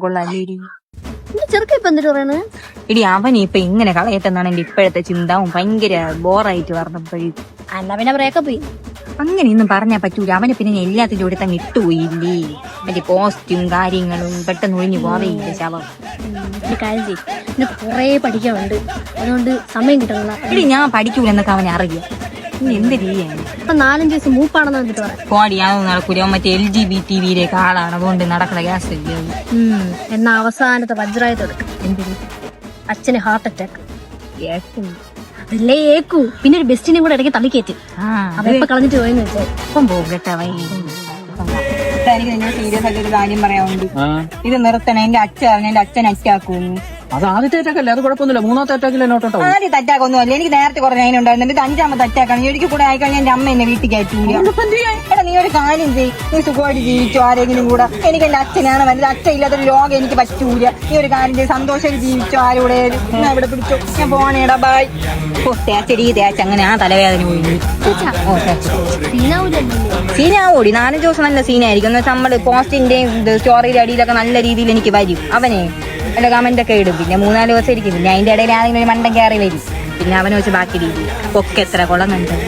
കൊള്ളാല്ലേരി ചെറുക്ക ഇപ്പൊ എന്തിട്ട് പറയണേ? ഇടി അവൻ ഇപ്പൊ ഇങ്ങനെ കളയട്ടെന്നാണ് എന്റെ ഇപ്പോഴത്തെ ചിന്താവും ഭയങ്കര ബോറായിട്ട് പറഞ്ഞപ്പോഴേ. എന്നാ പിന്നെ ബ്രേക്കപ്പ് ചെയ്യും. അങ്ങനെയൊന്നും പറഞ്ഞാൽ പറ്റൂല. അവന് പിന്നെ എല്ലാത്തിൻ്റെ കൂടെ തന്നെ ഇട്ടുപോയില്ലേ. മറ്റേ പോസ്റ്റും കാര്യങ്ങളും പെട്ടെന്ന് ഒഴിഞ്ഞു പോവേയില്ല ശവം. ഒരു കാര്യം ചെയ്യും, പിന്നെ കൊറേ പഠിക്കാനുണ്ട്, അതുകൊണ്ട് സമയം കിട്ടണില്ല. ഇടി ഞാൻ പഠിക്കൂലെന്നൊക്കെ അവനെ അറിയാം. ഇനി എന്ത് ചെയ്യാൻ? ഇപ്പൊ 4-5 ദിവസം മൂപ്പാണെന്ന് എന്നിട്ട് പറയാം. കോടി അതൊന്നും നടക്കൂല. അവൻ മറ്റേ LGBT ആളാണ്, അതുകൊണ്ട് നടക്കണ ഗ്യാസ് ഇല്ല. എന്നാ അവസാനത്തെ വജ്രായത്തെടുക്കും. എന്തിന്? അച്ഛന് ഹാർട്ട് അറ്റാക്ക്. കേക്കും. അതല്ലേ ഏക്കൂ. പിന്നെ ഒരു ബെസ്റ്റിനെയും കൂടെ ഇടയ്ക്ക് തള്ളിക്കയറ്റി. അതെപ്പോ കളഞ്ഞിട്ട് പോയെന്ന് വെച്ചാൽ ഇപ്പം പോകട്ടെ വൈ. എനിക്ക് നിങ്ങൾ സീരിയസ് ആയിട്ട് ഒരു കാര്യം പറയാനുണ്ട്. ഇത് നിർത്തണം. എന്റെ അച്ഛൻ അറിഞ്ഞ എന്റെ അച്ഛൻ അറ്റാക്കുന്നു. അത് ആദ്യത്തെ അറ്റാക്കല്ലേ, അത് കുഴപ്പമൊന്നുമില്ല. മൂന്നാമത്തെ അറ്റാക്കിൽ നോട്ടോ. ആദ്യത്തെ അറ്റാക്ക് ഒന്നും അല്ല, എനിക്ക് നേരത്തെ കുറേ അതിനുണ്ടായിരുന്നു. ഇത് 5ാമത്തെ അറ്റാക്കാണ്. ഒരിക്കൽ കൂടെ ആയിക്കഴിഞ്ഞാൽ എന്റെ അമ്മ എന്നെ വീട്ടിൽ കയറ്റൂല. എടാ നീ ഒരു കാര്യം ചെയ്യും, നീ സുഖമായിട്ട് ജീവിച്ചു ആരെങ്കിലും കൂടെ. എനിക്ക് എന്റെ അച്ഛനാണ് വലുത്. അച്ഛൻ ഇല്ലാത്തൊരു ലോകം എനിക്ക് പറ്റൂല. നീ ഒരു കാര്യം ചെയ്യും, സന്തോഷമായിട്ട് ജീവിച്ചു ആരോടെ ഇവിടെ പിടിച്ചു. ഞാൻ പോണേടാ ബായ്. തേച്ചടി തേച്ച അങ്ങനെ ആ തലവേദന പോയി. സീനാവോടി 4 ദിവസം നല്ല സീനായിരിക്കും. എന്ന് വെച്ചാൽ നമ്മള് പോസ്റ്റിന്റെയും സ്റ്റോറിയുടെ അടിയിലൊക്കെ നല്ല രീതിയിൽ എനിക്ക് വരും. അവനെ അല്ല കമന്റ് ഒക്കെ ഇടും. പിന്നെ 3-4 ദിവസം ഇരിക്കും. പിന്നെ അതിന്റെ ഇടയിൽ ആരെങ്കിലും ഒരു മണ്ടൻ കയറി വരും. പിന്നെ അവനെ വെച്ച് ബാക്കി രീതി ഒക്കെ എത്ര കുളം കണ്ടത്.